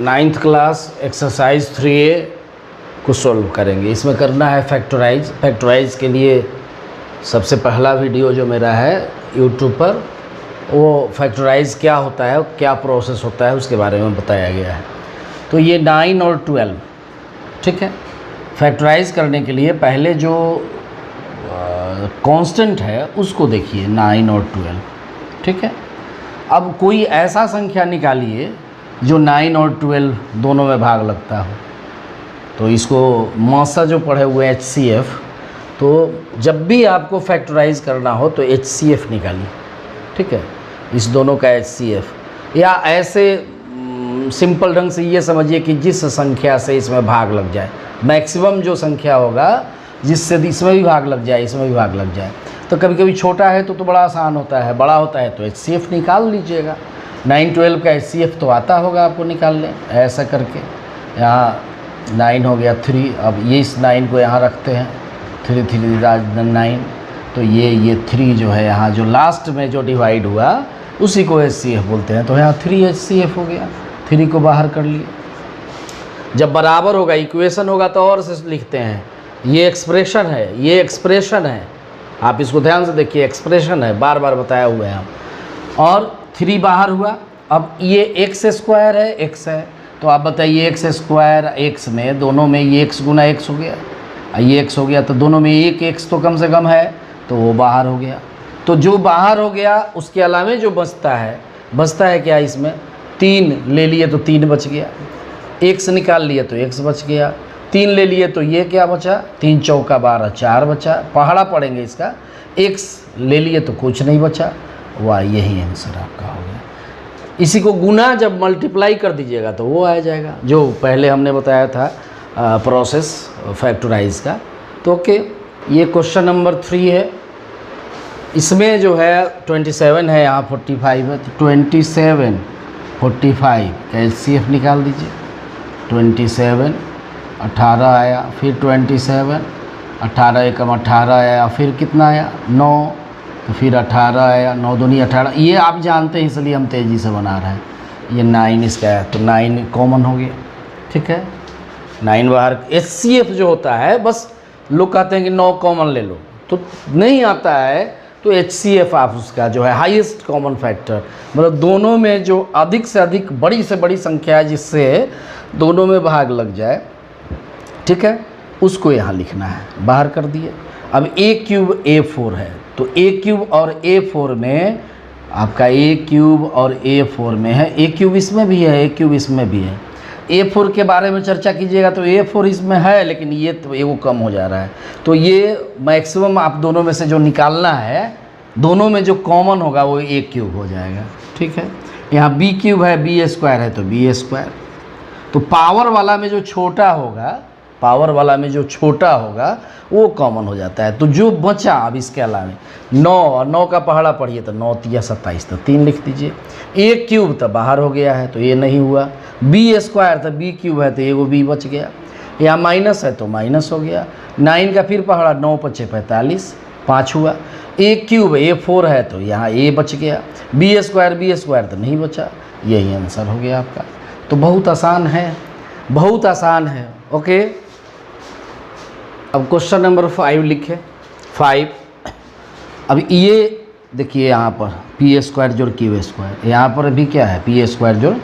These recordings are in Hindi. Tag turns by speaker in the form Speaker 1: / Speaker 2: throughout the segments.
Speaker 1: 9th क्लास एक्सरसाइज 3A को सॉल्व करेंगे। इसमें करना है फैक्टराइज। फैक्टराइज के लिए सबसे पहला वीडियो जो मेरा है यूट्यूब पर, वो फैक्टराइज क्या होता है, क्या प्रोसेस होता है, उसके बारे में बताया गया है। तो ये 9 और 12, ठीक है। फैक्टराइज करने के लिए पहले जो कांस्टेंट है उसको देखिए, 9 और 12, ठीक है। अब कोई ऐसा संख्या निकालिए जो 9 और 12 दोनों में भाग लगता हो। तो इसको मौसा जो पढ़े हुए HCF, तो जब भी आपको फैक्टराइज करना हो तो HCF निकालिए, ठीक है, इस दोनों का HCF। या ऐसे सिंपल ढंग से ये समझिए कि जिस संख्या से इसमें भाग लग जाए, मैक्सिमम जो संख्या होगा जिससे इसमें भी भाग लग जाए, इसमें भी भाग लग जाए। तो कभी कभी छोटा है तो बड़ा आसान होता है, बड़ा होता है तो HCF निकाल लीजिएगा। 9 12 का HCF तो आता होगा आपको निकालने, ऐसा करके। यहाँ 9 हो गया 3, अब ये इस 9 को यहाँ रखते हैं, 3 3 9, तो ये 3 जो है यहाँ जो लास्ट में जो डिवाइड हुआ उसी को HCF बोलते हैं। तो यहाँ 3 HCF हो गया, 3 को बाहर कर लिए। जब बराबर होगा, इक्वेशन होगा तो और से लिखते हैं, ये एक्सप्रेशन है, ये एक्सप्रेशन है, आप इसको ध्यान से देखिए, एक्सप्रेशन है, बार बार बताया हुआ है हम। और 3 बाहर हुआ, अब ये x स्क्वायर है, x है, तो आप बताइए x स्क्वायर x में, दोनों में ये x गुना x हो गया, ये x हो गया, तो दोनों में एक x तो कम से कम है, तो वो बाहर हो गया। तो जो बाहर हो गया उसके अलावा जो बचता है क्या, इसमें 3 ले लिए तो 3 बच गया, x निकाल लिए तो x बच गया, 3 ले लिए तो ये क्या बचा, 3 चौका 12, 4 बचा। पहाड़ा पड़ेंगे इसका, x ले लिए तो कुछ नहीं बचा, वाह, यही आंसर आपका हो गया। इसी को गुना जब मल्टीप्लाई कर दीजिएगा तो वो आ जाएगा, जो पहले हमने बताया था प्रोसेस फैक्टराइज का। तो ओके, ये क्वेश्चन नंबर 3 है। इसमें जो है 27 है, यहाँ 45 है, तो 27 45 का HCF निकाल दीजिए। 27 18 आया, फिर 27 18 एकम 18 आया, फिर कितना आया 9, तो फिर 18 आया, 9 दूनी 18। ये आप जानते हैं इसलिए हम तेज़ी से बना रहे हैं। ये 9 इसका है, तो 9 कॉमन हो गया, ठीक है। 9 बाहर। HCF जो होता है, बस लोग कहते हैं कि 9 कॉमन ले लो, तो नहीं आता है। तो HCF आप उसका जो है हाईएस्ट कॉमन फैक्टर, मतलब दोनों में जो अधिक से अधिक बड़ी से बड़ी संख्या है जिससे दोनों में भाग लग जाए, ठीक है, उसको यहाँ लिखना है। बाहर कर दिए। अब A³ A4 है, तो A³ और A4 में आपका A³ और A4 में है, A³ इसमें भी है, A³ इसमें भी है। A4 के बारे में चर्चा कीजिएगा तो A4 इसमें है, लेकिन ये तो वो कम हो जा रहा है। तो ये मैक्सिमम आप दोनों में से जो निकालना है, दोनों में जो कॉमन होगा वो A³ हो जाएगा, ठीक है। यहाँ B³ है, B स्क्वायर है, तो B स्क्वायर। तो पावर वाला में जो छोटा होगा, पावर वाला में जो छोटा होगा वो कॉमन हो जाता है। तो जो बचा अब इसके अलावा 9 का पहाड़ा पढ़िए, तो 9 3 27, तो 3 लिख दीजिए। A³ तो बाहर हो गया है, तो ये नहीं हुआ। B स्क्वायर तो B³ है, तो एगो B बच गया। यहाँ माइनस है तो माइनस हो गया। 9 का फिर पहाड़ा, 9 5 45, 5 हुआ। A³ A4 है, तो यहाँ A बच गया। B स्क्वायर तो नहीं बचा, यही आंसर हो गया आपका। तो बहुत आसान है, बहुत आसान है, ओके। अब क्वेश्चन नंबर 5 लिखे, 5। अब ये देखिए यहाँ पर P स्क्वायर जोड़ Q स्क्वायर, यहाँ पर भी क्या है, P स्क्वायर जोड़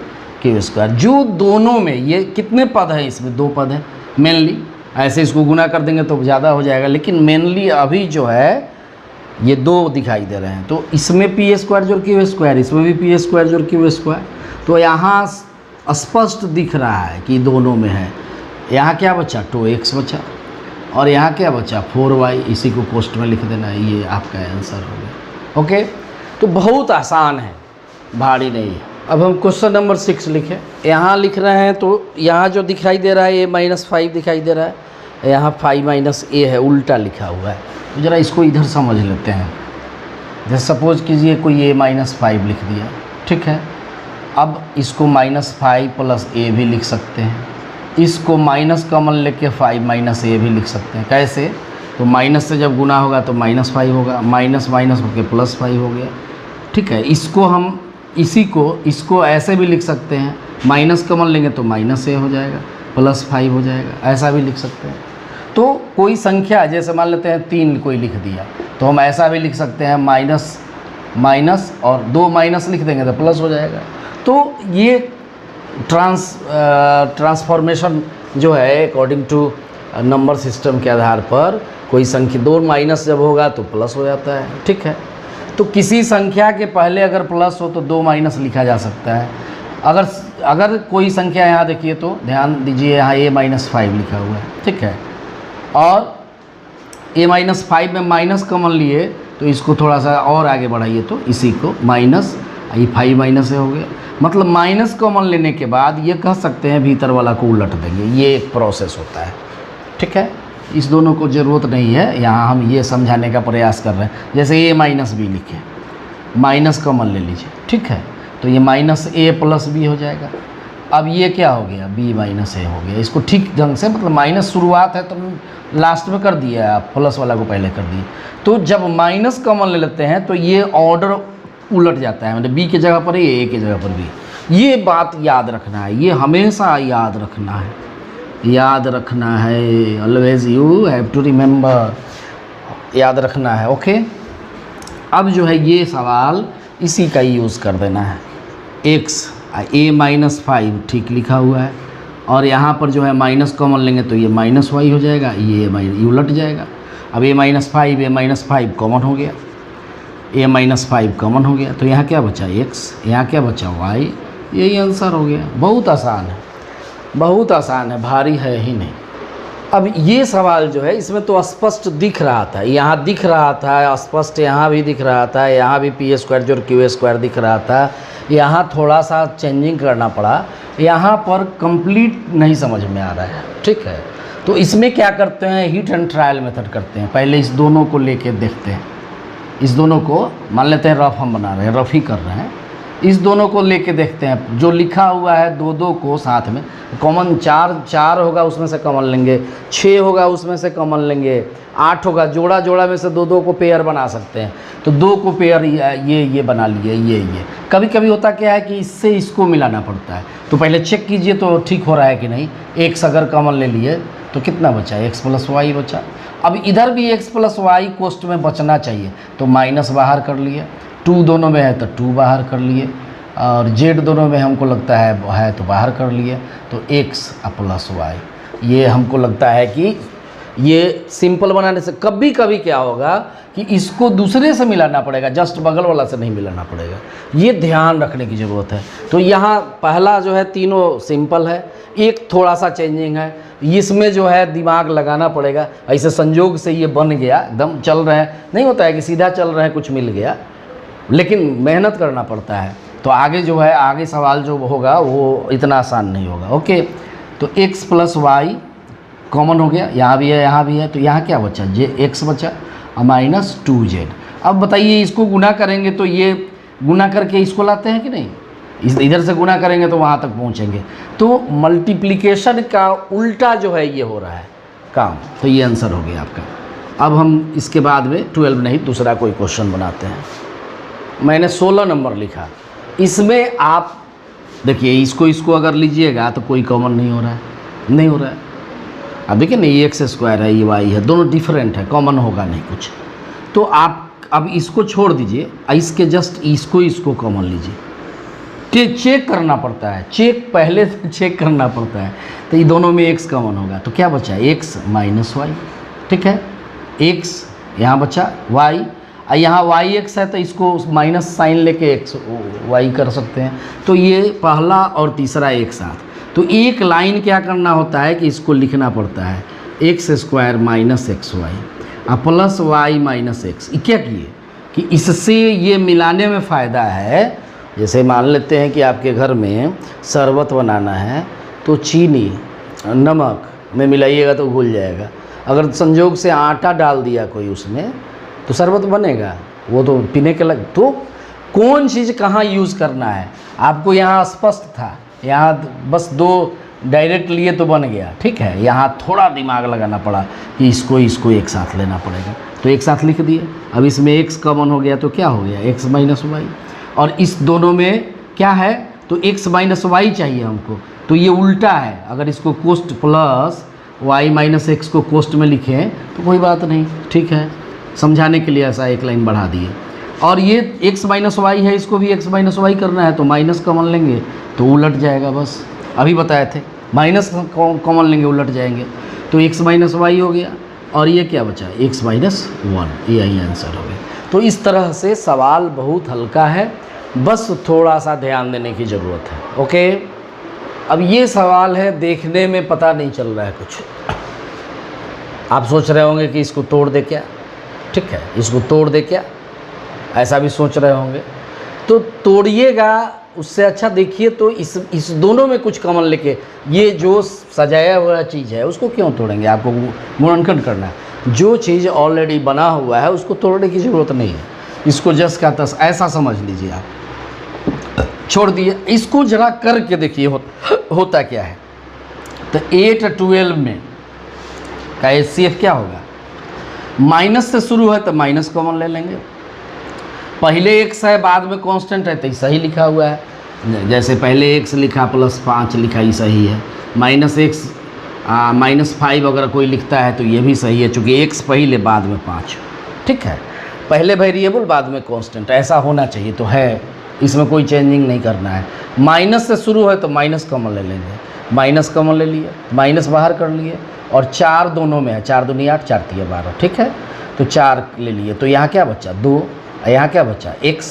Speaker 1: Q स्क्वायर। जो दोनों में ये कितने पद हैं, इसमें 2 पद हैं मेनली। ऐसे इसको गुना कर देंगे तो ज़्यादा हो जाएगा, लेकिन मेनली अभी जो है ये 2 दिखाई दे रहे हैं। तो इसमें P स्क्वायर जोड़ Q स्क्वायर, इसमें भी P स्क्वायर जोड़ Q स्क्वायर। तो यहाँ स्पष्ट दिख रहा है कि दोनों में है। यहाँ क्या बचा, 2x बचा, और यहाँ क्या बचा, 4y। इसी को पोस्ट में लिख देना है, ये आपका आंसर हो गया, ओके। तो बहुत आसान है, भारी नहीं है। अब हम क्वेश्चन नंबर 6 लिखें। यहाँ लिख रहे हैं तो यहाँ जो दिखाई दे रहा है ये -5 दिखाई दे रहा है, यहाँ 5 - a है, उल्टा लिखा हुआ है। तो ज़रा इसको इधर समझ लेते हैं। जैसे सपोज कीजिए कोई a -5 लिख दिया, ठीक है। अब इसको -5 + a भी लिख सकते हैं, इसको माइनस कॉमन लेके 5 - a भी लिख सकते हैं। कैसे, तो माइनस से जब गुना होगा तो -5 होगा, माइनस होकर +5 हो गया, ठीक है। इसको हम इसको ऐसे भी लिख सकते हैं, माइनस कॉमन लेंगे तो माइनस ए हो जाएगा, +5 हो जाएगा, ऐसा भी लिख सकते हैं। तो कोई संख्या जैसे मान लेते हैं 3 कोई लिख दिया, तो हम ऐसा भी लिख सकते हैं माइनस माइनस और 2 माइनस लिख देंगे तो प्लस हो जाएगा। तो ये ट्रांसफॉर्मेशन जो है अकॉर्डिंग टू नंबर सिस्टम के आधार पर कोई संख्या 2 माइनस जब होगा तो प्लस हो जाता है, ठीक है। तो किसी संख्या के पहले अगर प्लस हो तो 2 माइनस लिखा जा सकता है। अगर कोई संख्या यहाँ देखिए तो ध्यान दीजिए, यहाँ a-5 लिखा हुआ है, ठीक है, और a-5 में माइनस कॉमन लिए तो इसको थोड़ा सा और आगे बढ़ाइए तो इसी को माइनस, ये 5 माइनस हो गया, मतलब माइनस कॉमन लेने के बाद ये कह सकते हैं भीतर वाला को उलट देंगे। ये एक प्रोसेस होता है, ठीक है। इस दोनों को ज़रूरत नहीं है, यहाँ हम ये समझाने का प्रयास कर रहे हैं। जैसे a-b लिखे, माइनस कॉमन ले लीजिए, ठीक है, तो ये -a + b हो जाएगा। अब ये क्या हो गया, b - a हो गया। इसको ठीक ढंग से, मतलब माइनस शुरुआत है तो लास्ट में कर दिया आप, प्लस वाला को पहले कर दिए। तो जब माइनस कॉमन ले लेते हैं तो ये ऑर्डर उलट जाता है, मतलब b की जगह पर a की जगह पर b। ये बात याद रखना है, ये हमेशा याद रखना है, याद रखना है। Always you have to remember, याद रखना है, ओके। अब जो है ये सवाल इसी का यूज़ कर देना है। x a-5 ठीक लिखा हुआ है, और यहाँ पर जो है माइनस कॉमन लेंगे तो ये -y हो जाएगा, ये उलट जाएगा। अब a-5 कॉमन हो गया, a-5 कॉमन हो गया, तो यहाँ क्या बचा x, यहाँ क्या बचा y। यही आंसर हो गया। बहुत आसान है, बहुत आसान है, भारी है ही नहीं। अब ये सवाल जो है इसमें तो स्पष्ट दिख रहा था, यहाँ दिख रहा था स्पष्ट, यहाँ भी दिख रहा था, यहाँ भी p² जोड़ q² दिख रहा था, यहाँ थोड़ा सा चेंजिंग करना पड़ा, यहाँ पर कंप्लीट नहीं समझ में आ रहा है, ठीक है। तो इसमें क्या करते हैं, हिट एंड ट्रायल मेथड करते हैं। पहले इस दोनों को लेके देखते हैं, इस दोनों को मान लेते हैं रफ, हम बना रहे हैं, रफ ही कर रहे हैं। इस दोनों को लेके देखते हैं, जो लिखा हुआ है 2 को साथ में कॉमन, 4 होगा उसमें से कॉमन लेंगे, 6 होगा उसमें से कॉमन लेंगे, 8 होगा, जोड़ा में से 2 को पेयर बना सकते हैं। तो 2 को पेयर ये बना लिए, ये कभी कभी होता क्या है कि इससे इसको मिलाना पड़ता है। तो पहले चेक कीजिए तो ठीक हो रहा है कि नहीं। x अगर कॉमन ले लिए तो कितना बचा, x + y बचा। अब इधर भी x + y कोष्ट में बचना चाहिए, तो माइनस बाहर कर लिए, 2 दोनों में है तो 2 बाहर कर लिए, और z दोनों में हमको लगता है तो बाहर कर लिए, तो x + y। ये हमको लगता है कि ये सिंपल बनाने से कभी कभी क्या होगा कि इसको दूसरे से मिलाना पड़ेगा, जस्ट बगल वाला से नहीं मिलाना पड़ेगा। ये ध्यान रखने की ज़रूरत है। तो यहाँ पहला जो है तीनों सिंपल है, एक थोड़ा सा चेंजिंग है, इसमें जो है दिमाग लगाना पड़ेगा। ऐसे संजोग से ये बन गया, एकदम चल रहे हैं, नहीं होता है कि सीधा चल रहे हैं कुछ मिल गया, लेकिन मेहनत करना पड़ता है। तो आगे जो है, आगे सवाल जो होगा वो इतना आसान नहीं होगा, ओके। तो x + y कॉमन हो गया, यहाँ भी है यहाँ भी है, तो यहाँ क्या बचा, x बचा और -2z। अब बताइए इसको गुना करेंगे तो ये गुना करके इसको लाते हैं कि नहीं, इधर से गुना करेंगे तो वहाँ तक पहुँचेंगे। तो मल्टीप्लिकेशन का उल्टा जो है ये हो रहा है काम, तो ये आंसर हो गया आपका। अब हम इसके बाद में 12 नहीं दूसरा कोई क्वेश्चन बनाते हैं। मैंने 16 नंबर लिखा, इसमें आप देखिए इसको अगर लीजिएगा तो कोई कॉमन नहीं हो रहा है, नहीं हो रहा है। अब देखिए ना, ये x² है, ये y है, दोनों डिफरेंट है, कॉमन होगा नहीं कुछ। तो आप अब इसको छोड़ दीजिए, इसके जस्ट इसको कॉमन लीजिए। चेक करना पड़ता है, पहले चेक करना पड़ता है। तो ये दोनों में x कॉमन होगा तो क्या बचा, x - y, ठीक है। x यहाँ बचा, y, यहाँ yx है तो इसको माइनस साइन लेके x y कर सकते हैं। तो ये पहला और तीसरा एक साथ। तो एक लाइन क्या करना होता है कि इसको लिखना पड़ता है x² - xy + y - x। क्या किए कि इससे ये मिलाने में फ़ायदा है। जैसे मान लेते हैं कि आपके घर में शरबत बनाना है तो चीनी नमक में मिलाइएगा तो घुल जाएगा। अगर संजोग से आटा डाल दिया कोई उसमें तो शरबत बनेगा, वो तो पीने के लग। तो कौन चीज़ कहाँ यूज़ करना है आपको यहाँ स्पष्ट था, यहाँ बस 2 डायरेक्ट लिए तो बन गया, ठीक है। यहाँ थोड़ा दिमाग लगाना पड़ा कि इसको एक साथ लेना पड़ेगा, तो एक साथ लिख दिए। अब इसमें x कॉमन हो गया तो क्या हो गया, x - y, और इस दोनों में क्या है, तो x माइनस वाई चाहिए हमको, तो ये उल्टा है। अगर इसको cost plus y minus x को कोस्ट में लिखें तो कोई बात नहीं, ठीक है, समझाने के लिए ऐसा एक लाइन बढ़ा दिए। और ये x माइनस वाई है, इसको भी x माइनस वाई करना है तो माइनस कॉमन लेंगे तो उलट जाएगा। बस अभी बताए थे, माइनस कॉमन लेंगे उलट जाएंगे, तो x माइनस वाई हो गया और ये क्या बचा, x माइनस वन, यही आंसर हो गया। तो इस तरह से सवाल बहुत हल्का है, बस थोड़ा सा ध्यान देने की ज़रूरत है। ओके, अब ये सवाल है देखने में पता नहीं चल रहा है कुछ, आप सोच रहे होंगे कि इसको तोड़ दे क्या, ठीक है, इसको तोड़ दे क्या, ऐसा भी सोच रहे होंगे, तो तोड़िएगा उससे अच्छा देखिए तो इस दोनों में कुछ कॉमन लेके, ये जो सजाया हुआ चीज़ है उसको क्यों तोड़ेंगे, आपको गुणनखंड करना है। जो चीज़ ऑलरेडी बना हुआ है उसको तोड़ने की ज़रूरत नहीं है, इसको जस का तस ऐसा समझ लीजिए आप, छोड़ दिए। इसको जरा करके देखिए होता क्या है। तो 8-12 में का HCF क्या होगा, माइनस से शुरू है तो माइनस कॉमन ले लेंगे, पहले x है बाद में कांस्टेंट है तो सही लिखा हुआ है, जैसे पहले x लिखा प्लस 5 लिखा ही सही है, माइनस x -5 अगर कोई लिखता है तो ये भी सही है, चूँकि x पहले बाद में 5, ठीक है, पहले वेरिएबल बाद में कांस्टेंट, ऐसा होना चाहिए, तो है, इसमें कोई चेंजिंग नहीं करना है। माइनस से शुरू है तो माइनस कॉमन ले लेंगे, माइनस कॉमन ले लिए, माइनस बाहर कर लिए, और 4 दोनों में है, 4 दूनी 8, 4 तिया 12, ठीक है, तो 4 ले लिए, तो यहाँ क्या बचा 2, यहाँ क्या बचा x,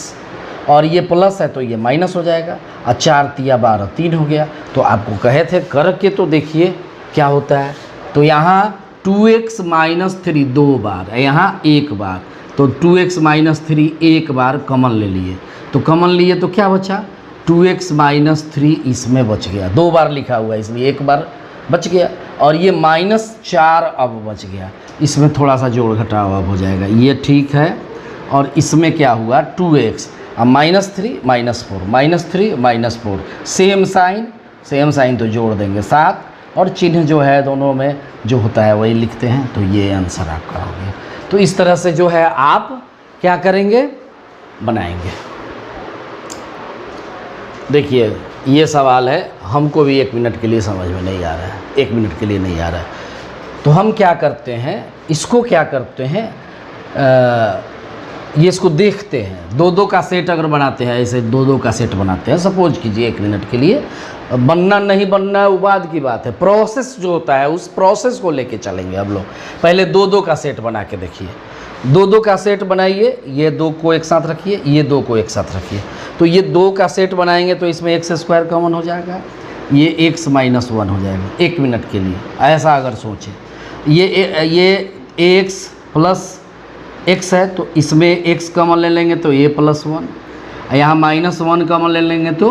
Speaker 1: और ये प्लस है तो ये माइनस हो जाएगा, और 4 तिया 12 3 हो गया। तो आपको कहे थे करके तो देखिए क्या होता है, तो यहाँ 2x माइनस 3 2 बार, यहाँ 1 बार, तो 2x माइनस 3 1 बार कॉमन ले लिए, तो कॉमन लिए तो क्या बचा 2x माइनस 3 इसमें बच गया, 2 बार लिखा हुआ है इसलिए 1 बार बच गया, और ये -4 अब बच गया, इसमें थोड़ा सा जोड़ घटाव अब हो जाएगा, ये ठीक है। और इसमें क्या हुआ 2x, अब -3 -4 -3 -4, सेम साइन तो जोड़ देंगे 7, और चिन्ह जो है दोनों में जो होता है वही लिखते हैं, तो ये आंसर आपका हो गया। तो इस तरह से जो है आप क्या करेंगे, बनाएंगे। देखिए ये सवाल है, हमको भी 1 मिनट के लिए समझ में नहीं आ रहा है, 1 मिनट के लिए नहीं आ रहा है, तो हम क्या करते हैं, इसको क्या करते हैं, ये इसको देखते हैं, 2-2 का सेट अगर बनाते हैं, ऐसे 2-2 का सेट बनाते हैं, सपोज कीजिए 1 मिनट के लिए, बनना नहीं बनना है वो बाद की बात है, प्रोसेस जो होता है उस प्रोसेस को लेके चलेंगे हम लोग। पहले 2-2 का सेट बना के देखिए, 2-2 का सेट बनाइए, ये 2 को एक साथ रखिए, ये 2 को एक साथ रखिए, तो ये 2 का सेट बनाएंगे तो इसमें x² कॉमन हो जाएगा, ये x माइनस 1 हो जाएगा 1 मिनट के लिए, ऐसा अगर सोचें, ये ax प्लस x है तो इसमें x कॉमन ले लेंगे तो a प्लस 1, यहाँ -1 कॉमन ले लेंगे तो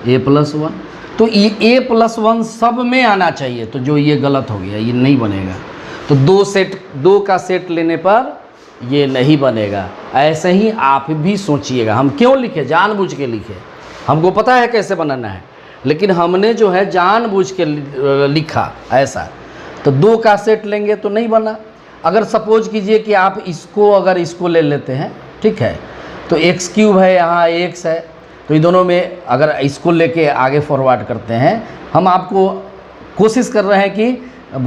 Speaker 1: a प्लस 1, तो ये a प्लस 1 सब में आना चाहिए, तो जो ये गलत हो गया, ये नहीं बनेगा, तो 2 का सेट लेने पर ये नहीं बनेगा। ऐसे ही आप भी सोचिएगा, हम क्यों लिखे, जानबूझ के लिखे, हमको पता है कैसे बनाना है, लेकिन हमने जो है जानबूझ के लिखा ऐसा, तो 2 का सेट लेंगे तो नहीं बना। अगर सपोज कीजिए कि आप इसको ले लेते हैं, ठीक है, तो x³ है, यहाँ x है, तो ये दोनों में अगर इसको लेके आगे फॉरवर्ड करते हैं, हम आपको कोशिश कर रहे हैं कि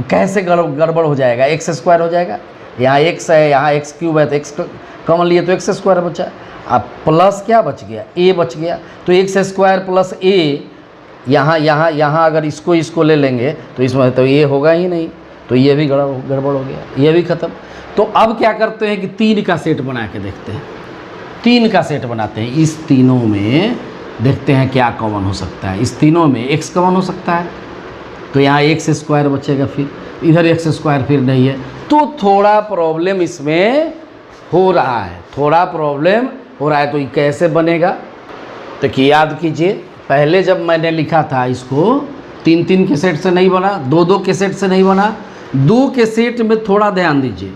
Speaker 1: कैसे गड़बड़ हो जाएगा, x² हो जाएगा, यहाँ x है, यहाँ x³ है, तो x कॉमन लिए तो x² बचा, अब प्लस क्या बच गया, a बच गया, तो x² प्लस a, यहाँ अगर इसको ले लेंगे तो इसमें तो a होगा ही नहीं, तो ये भी गड़बड़ हो गया, ये भी ख़त्म। तो अब क्या करते हैं कि 3 का सेट बना के देखते हैं, 3 का सेट बनाते हैं, इस तीनों में देखते हैं क्या कॉमन हो सकता है, इस तीनों में x कॉमन हो सकता है, तो यहाँ x² बचेगा, फिर इधर x² फिर नहीं है, तो थोड़ा प्रॉब्लम इसमें हो रहा है, तो ये कैसे बनेगा, तो कि याद कीजिए पहले जब मैंने लिखा था इसको 3-3 के सेट से नहीं बना, 2-2 के सेट से नहीं बना, 2 के सेट में थोड़ा ध्यान दीजिए,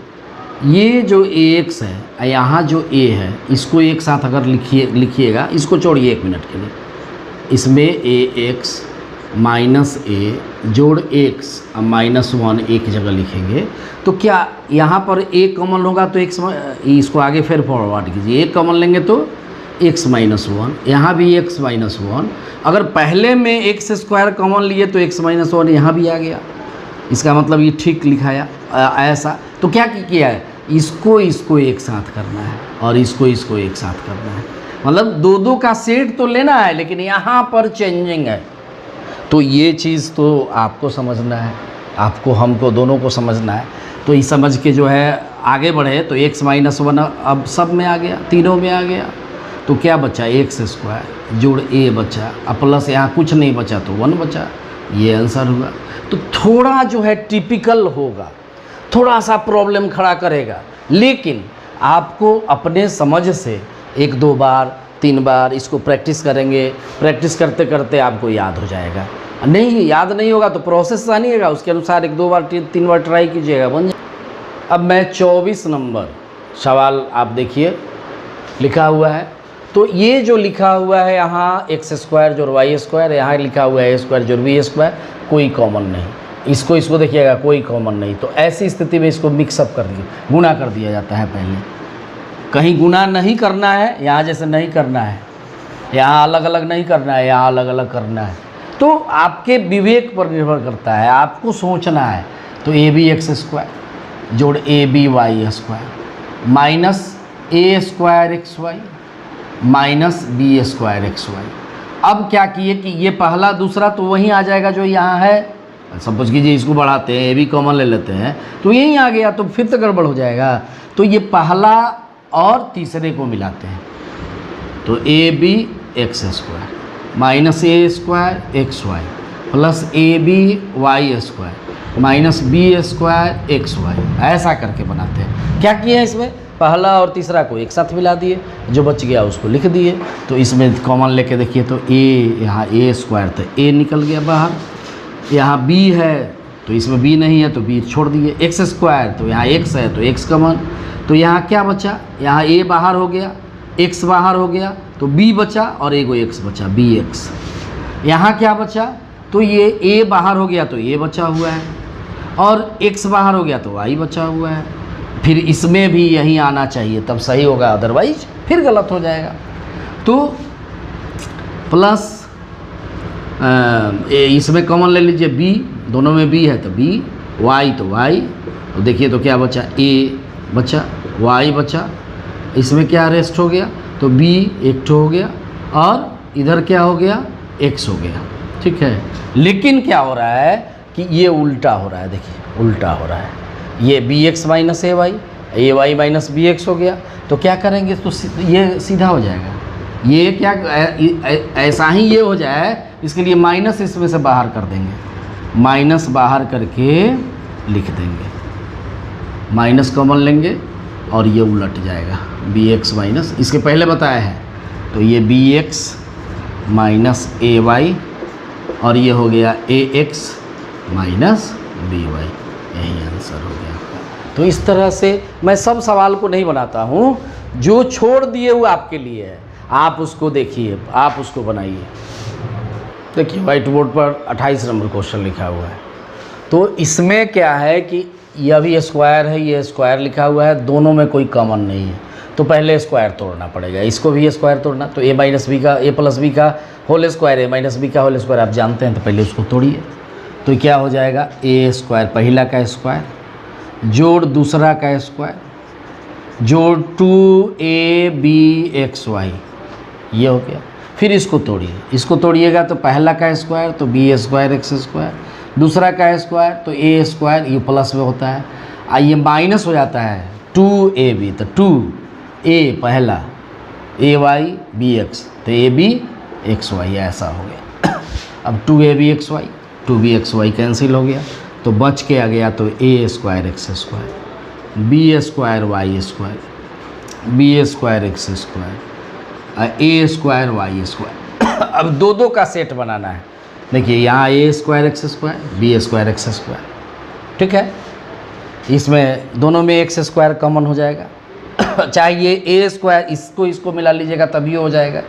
Speaker 1: ये जो ax है, यहाँ जो a है, इसको एक साथ अगर लिखिएगा, इसको छोड़िए 1 मिनट के लिए, इसमें ax माइनस a जोड़ x -1 एक जगह लिखेंगे, तो क्या यहाँ पर a कॉमन होगा तो x, इसको आगे फिर फॉरवर्ड कीजिए, a कॉमन लेंगे तो x माइनस वन, यहाँ भी x माइनस वन। अगर पहले में x स्क्वायर कॉमन लिए तो x माइनस वन यहाँ भी आ गया, इसका मतलब ये ठीक लिखाया ऐसा। तो क्या किया है, इसको एक साथ करना है और इसको एक साथ करना है, मतलब दो का सेट तो लेना है लेकिन यहाँ पर चेंजिंग है। तो ये चीज़ तो आपको समझना है, आपको हमको दोनों को समझना है। तो ये समझ के जो है आगे बढ़े तो x माइनस वन अब सब में आ गया, तीनों में आ गया। तो क्या बचा, एक्स स्क्वायर जोड़ a बचा, अब प्लस यहाँ कुछ नहीं बचा तो 1 बचा, ये आंसर हुआ। तो थोड़ा जो है टिपिकल होगा, थोड़ा सा प्रॉब्लम खड़ा करेगा, लेकिन आपको अपने समझ से 1-2 बार 3 बार इसको प्रैक्टिस करेंगे, प्रैक्टिस करते करते आपको याद हो जाएगा। नहीं याद नहीं होगा तो प्रोसेस जानिएगा, उसके अनुसार 1-2 बार 3 बार ट्राई कीजिएगा, बन जाए। अब मैं 24 नंबर सवाल आप देखिए लिखा हुआ है। तो ये जो लिखा हुआ है यहाँ एक्स स्क्वायर जोड़ वाई स्क्वायर, यहाँ लिखा हुआ है ए स्क्वायर जोड़ बी स्क्वायर, कोई कॉमन नहीं। इसको देखिएगा, कोई कॉमन नहीं। तो ऐसी स्थिति में इसको मिक्सअप कर दिया, गुणा कर दिया जाता है। पहले कहीं गुणा नहीं करना है, यहाँ जैसे नहीं करना है, यहाँ अलग अलग नहीं करना है, यहाँ अलग अलग करना है। तो आपके विवेक पर निर्भर करता है, आपको सोचना है। तो ए बी एक्स स्क्वायर जोड़ a b y square minus a square x y minus b square x y. अब क्या किए कि ये पहला दूसरा तो वहीं आ जाएगा जो यहाँ है। सपोज कीजिए इसको बढ़ाते हैं, ए बी कॉमन ले लेते हैं तो यहीं आ गया, तो फिर तो गड़बड़ हो जाएगा। तो ये पहला और तीसरे को मिलाते हैं, तो a b x square minus a square x y plus a b y square minus b square x y, ऐसा करके बनाते हैं। क्या किए हैं इसमें, पहला और तीसरा को एक साथ मिला दिए, जो बच गया उसको लिख दिए। तो इसमें कॉमन लेके देखिए तो ए, यहाँ ए स्क्वायर तो ए निकल गया बाहर, यहाँ बी है तो इसमें बी नहीं है तो बी छोड़ दिए, एक्स स्क्वायर तो यहाँ एक्स है तो एक्स कॉमन। तो यहाँ क्या बचा, यहाँ ए बाहर हो गया, एक्स बाहर हो गया तो बी बचा और एगो एक्स बचा, बी एक्स। यहाँ क्या बचा, तो ये ए बाहर हो गया तो ए बचा हुआ है और एक्स बाहर हो गया तो वाई बचा हुआ है। फिर इसमें भी यही आना चाहिए तब सही होगा, अदरवाइज फिर गलत हो जाएगा। तो प्लस इसमें कॉमन ले लीजिए बी, दोनों में बी है तो बी, वाई तो वाई। तो देखिए तो क्या बचा, ए बचा, वाई बचा, इसमें क्या रेस्ट हो गया तो बी एक ठो हो गया और इधर क्या हो गया, एक्स हो गया। ठीक है, लेकिन क्या हो रहा है कि ये उल्टा हो रहा है, देखिए उल्टा हो रहा है। ये बी एक्स माइनस ए वाई माइनस बी एक्स हो गया। तो क्या करेंगे, तो ये सीधा हो जाएगा। ये क्या ऐसा ही ये हो जाए, इसके लिए माइनस इसमें से बाहर कर देंगे, माइनस बाहर करके लिख देंगे, माइनस कॉमन लेंगे और ये उलट जाएगा, बी एक्स माइनस, इसके पहले बताया है। तो ये बी एक्स माइनस ए वाई और ये हो गया ए एक्स माइनस बी वाई, यही आंसर हो गया। तो इस तरह से मैं सब सवाल को नहीं बनाता हूँ, जो छोड़ दिए वो आपके लिए है, आप उसको देखिए, आप उसको बनाइए। देखिए वाइट बोर्ड पर 28 नंबर क्वेश्चन लिखा हुआ है। तो इसमें क्या है कि यह भी स्क्वायर है, ये स्क्वायर लिखा हुआ है, दोनों में कोई कॉमन नहीं है। तो पहले स्क्वायर तोड़ना पड़ेगा, इसको भी स्क्वायर तोड़ना। तो ए माइनस बी का, ए प्लस बी का होल स्क्वायर, ए माइनस बी का होल स्क्वायर आप जानते हैं, तो पहले उसको तोड़िए। तो क्या हो जाएगा, ए स्क्वायर पहला का स्क्वायर जोड़ दूसरा का स्क्वायर जोड़ 2ab xy, ये हो गया। फिर इसको तोड़िए, इसको तोड़िएगा तो पहला का स्क्वायर तो बी स्क्वायर एक्स स्क्वायर, दूसरा का स्क्वायर तो ए स्क्वायर, ये प्लस में होता है, ये माइनस हो जाता है 2ab, तो 2a पहला ay bx तो ab xy, ऐसा हो गया। अब 2ab xy 2b xy cancel हो गया, तो बच के आ गया तो a square x square, b square y square, b square x square, a square y square. अब दो का सेट बनाना है। देखिए यहाँ a square x square, b square x square, ठीक है, इसमें दोनों में एक्स स्क्वायर कॉमन हो जाएगा। चाहे ये ए स्क्वायर इसको मिला लीजिएगा तभी हो जाएगा।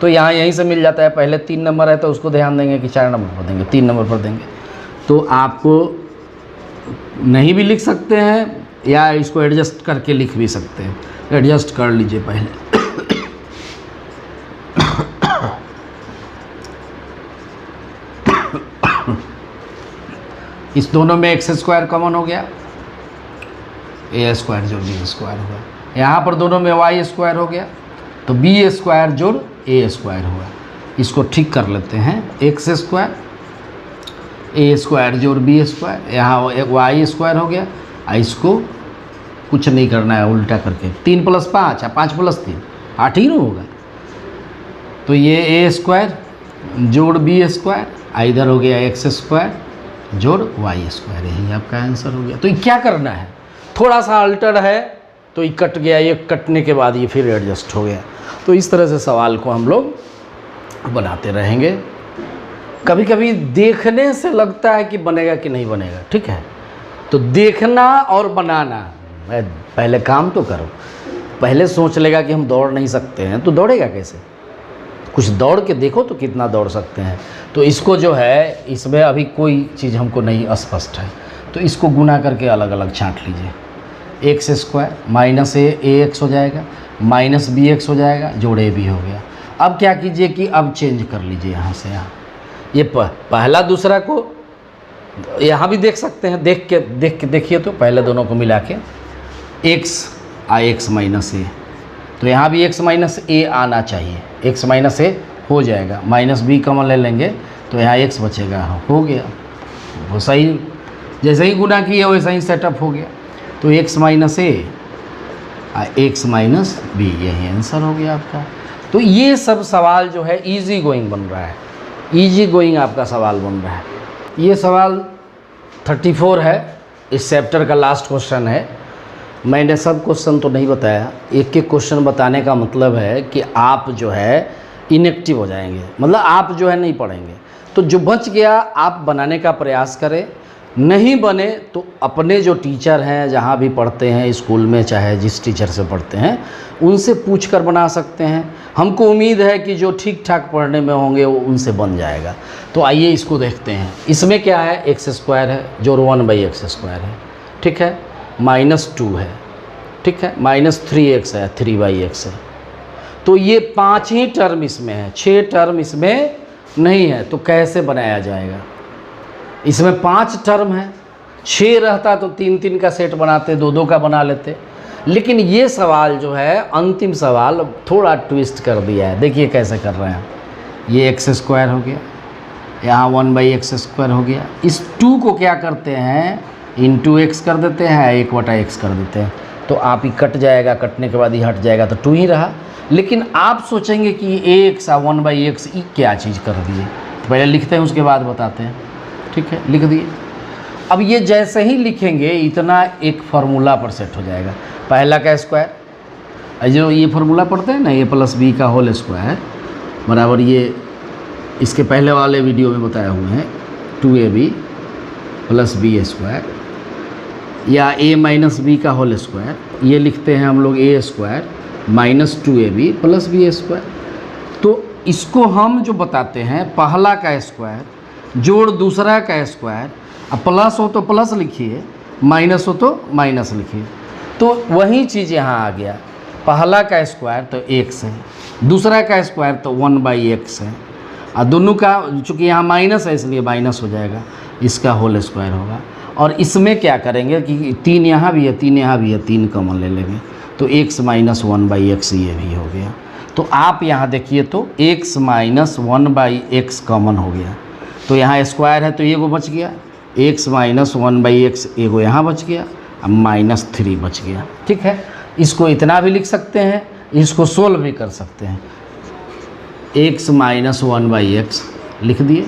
Speaker 1: तो यहाँ यहीं से मिल जाता है। पहले 3 नंबर है तो उसको ध्यान देंगे कि 4 नंबर पर देंगे, 3 नंबर पर देंगे। तो आपको नहीं भी लिख सकते हैं या इसको एडजस्ट करके लिख भी सकते हैं। एडजस्ट कर लीजिए पहले। इस दोनों में एक्स स्क्वायर कॉमन हो गया, ए स्क्वायर जोड़ बी स्क्वायर हुआ। यहाँ पर दोनों में वाई स्क्वायर हो गया, तो बी स्क्वायर जोड़ ए स्क्वायर हुआ। इसको ठीक कर लेते हैं, एक्स स्क्वायर ए स्क्वायर जोड़ बी स्क्वायर, यहाँ वाई स्क्वायर हो गया। इसको कुछ नहीं करना है, उल्टा करके 3 + 5 5 + 3 8 ही ना होगा। तो ये ए स्क्वायर जोड़ बी स्क्वायर, इधर हो गया एक्स स्क्वायर जोड़ वाई स्क्वायर, यही आपका आंसर हो गया। तो ये क्या करना है, थोड़ा सा अल्टर है तो ये कट गया, ये कटने के बाद ये फिर एडजस्ट हो गया। तो इस तरह से सवाल को हम लोग बनाते रहेंगे। कभी कभी देखने से लगता है कि बनेगा कि नहीं बनेगा, ठीक है, तो देखना और बनाना, पहले काम तो करो। पहले सोच लेगा कि हम दौड़ नहीं सकते हैं, तो दौड़ेगा कैसे? कुछ दौड़ के देखो तो कितना दौड़ सकते हैं। तो इसको जो है, इसमें अभी कोई चीज़ हमको नहीं स्पष्ट है, तो इसको गुना करके अलग अलग छांट लीजिए। एक्स स्क्वायर माइनस ए एक्स हो जाएगा, माइनस बी एक्स हो जाएगा, जोड़ ए बी हो गया। अब क्या कीजिए कि अब चेंज कर लीजिए यहाँ से यहाँ, ये पहला दूसरा को यहाँ भी देख सकते हैं, देख के देखिए तो पहले दोनों को मिला के एक्स माइनस ए, तो यहाँ भी एक्स माइनस ए आना चाहिए, एक्स माइनस ए हो जाएगा, माइनस बी कॉमन ले लेंगे तो यहाँ एक्स बचेगा, हो गया। वो सही, जैसे ही गुना किया वैसा ही सेटअप हो गया। तो एक्स माइनस ए एक्स माइनस बी, यही आंसर हो गया आपका। तो ये सब सवाल जो है इजी गोइंग बन रहा है, इजी गोइंग आपका सवाल बन रहा है। ये सवाल 34 है, इस चैप्टर का लास्ट क्वेश्चन है। मैंने सब क्वेश्चन तो नहीं बताया, एक एक क्वेश्चन बताने का मतलब है कि आप जो है इनएक्टिव हो जाएंगे, मतलब आप जो है नहीं पढ़ेंगे। तो जो बच गया आप बनाने का प्रयास करें, नहीं बने तो अपने जो टीचर हैं, जहाँ भी पढ़ते हैं स्कूल में, चाहे जिस टीचर से पढ़ते हैं उनसे पूछ कर बना सकते हैं। हमको उम्मीद है कि जो ठीक ठाक पढ़ने में होंगे वो उनसे बन जाएगा। तो आइए इसको देखते हैं। इसमें क्या है, एक्स स्क्वायर है जो 1/x स्क्वायर है, ठीक है, -2 है, ठीक है, -3x है, 3/x है। तो ये 5 ही टर्म इसमें है, 6 टर्म इसमें नहीं है, तो कैसे बनाया जाएगा? इसमें 5 टर्म है, 6 रहता तो 3-3 का सेट बनाते, 2-2 का बना लेते। लेकिन ये सवाल जो है, अंतिम सवाल थोड़ा ट्विस्ट कर दिया है। देखिए कैसे कर रहे हैं। ये एक्स स्क्वायर हो गया, यहाँ 1/x स्क्वायर हो गया। इस 2 को क्या करते हैं, इंटू एक्स कर देते हैं, 1/x कर देते हैं। तो आप ही कट जाएगा, कटने के बाद ही हट जाएगा, तो 2 ही रहा। लेकिन आप सोचेंगे कि एक्स 1/x क्या चीज़ कर दिए, तो पहले लिखते हैं उसके बाद बताते हैं, ठीक है, लिख दिए। अब ये जैसे ही लिखेंगे इतना एक फार्मूला पर सेट हो जाएगा। पहला का स्क्वायर, जो ये फार्मूला पढ़ते हैं ना, a + b का होल स्क्वायर बराबर, ये इसके पहले वाले वीडियो में बताए हुए हैं, 2ab + b स्क्वायर, या a - b का होल स्क्वायर। ये लिखते हैं हम लोग a square -2ab + b square. तो इसको हम जो बताते हैं, पहला का स्क्वायर जोड़ दूसरा का स्क्वायर, अब प्लस हो तो प्लस लिखिए, माइनस हो तो माइनस लिखिए। तो वही चीज़ यहाँ आ गया, पहला का स्क्वायर तो x है, दूसरा का स्क्वायर तो 1/x है, और दोनों का चूँकि यहाँ माइनस है इसलिए माइनस हो जाएगा, इसका होल स्क्वायर होगा। और इसमें क्या करेंगे कि 3 यहाँ भी है, 3 यहाँ भी है, 3 कॉमन ले लेंगे, तो x - 1/x ये भी हो गया। तो आप यहाँ देखिए तो x - 1/x कॉमन हो गया, तो यहाँ स्क्वायर है तो ये वो बच गया, x - 1/x एगो यहाँ बच गया, अब -3 बच गया, ठीक है। इसको इतना भी लिख सकते हैं, इसको सोल्व भी कर सकते हैं। x - 1/x लिख दिए,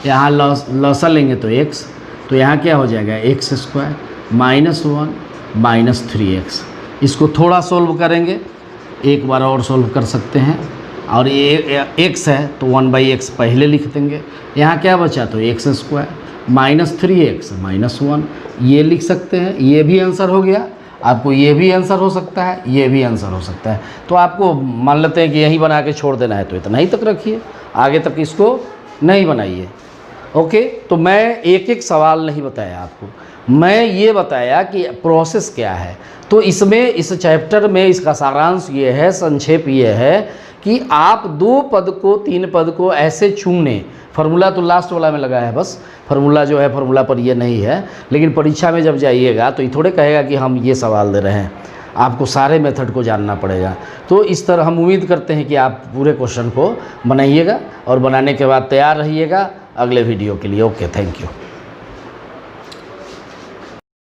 Speaker 1: यहाँ लॉसा लेंगे तो x, तो यहाँ क्या हो जाएगा, x स्क्वायर -1 - 3x। इसको थोड़ा सोल्व करेंगे, एक बार और सोल्व कर सकते हैं। और ये x है तो 1/x पहले लिख देंगे, यहाँ क्या बचा, तो x स्क्वायर -3x -1, ये लिख सकते हैं। ये भी आंसर हो गया, आपको ये भी आंसर हो सकता है, ये भी आंसर हो सकता है। तो आपको मान लेते हैं कि यही बना के छोड़ देना है, तो इतना ही तक रखिए, आगे तक इसको नहीं बनाइए। ओके, तो मैं एक एक सवाल नहीं बताया आपको, मैं ये बताया कि प्रोसेस क्या है। तो इसमें, इस चैप्टर में इसका सारांश ये है, संक्षेप ये है कि आप 2 पद को 3 पद को ऐसे चुनने, फार्मूला तो लास्ट वाला में लगा है, बस फार्मूला जो है फार्मूला पर ये नहीं है, लेकिन परीक्षा में जब जाइएगा तो ये थोड़े कहेगा कि हम ये सवाल दे रहे हैं, आपको सारे मेथड को जानना पड़ेगा। तो इस तरह हम उम्मीद करते हैं कि आप पूरे क्वेश्चन को बनाइएगा और बनाने के बाद तैयार रहिएगा अगले वीडियो के लिए। Okay, thank you.